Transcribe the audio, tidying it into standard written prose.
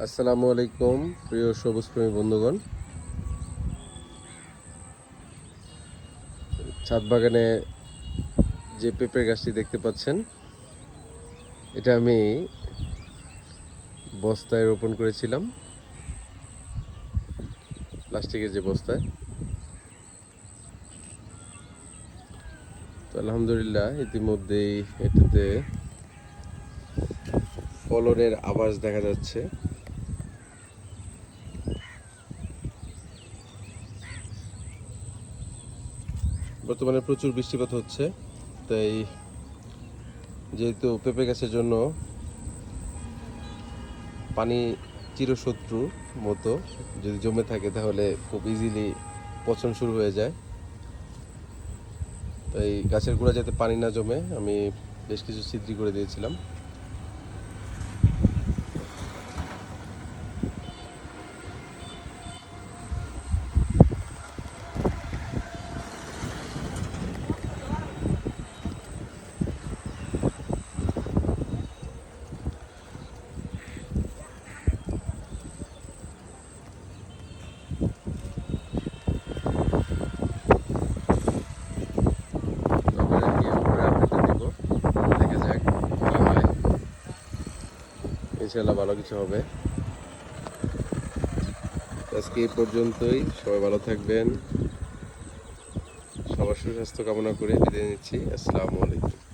আসসালামু আলাইকুম প্রিয় সবুজ প্রেমী বন্ধুগণ। ছাদ বাগানে যে পেঁপে গাছটি দেখতে পাচ্ছেন, এটা আমি বস্তায় রোপণ করেছিলাম, প্লাস্টিকের যে বস্তায়। তো আলহামদুলিল্লাহ ইতিমধ্যেই এটাতে ফলনের আভাস দেখা যাচ্ছে। বর্তমানে প্রচুর বৃষ্টিপাত হচ্ছে, তাই যেহেতু পেঁপে গাছের জন্য পানি চিরশত্রু মতো, যদি জমে থাকে তাহলে খুব ইজিলি পচন শুরু হয়ে যায়। তাই গাছের গোড়া যাতে পানি না জমে আমি বেশ কিছু ছিদ্রি করে দিয়েছিলাম। ইনশাআল্লাহ ভালো কিছু হবে। আজকে এই পর্যন্তই। সবাই ভালো থাকবেন। সবার সুস্বাস্থ্য কামনা করে বিদায় নিচ্ছি। আসসালামু আলাইকুম।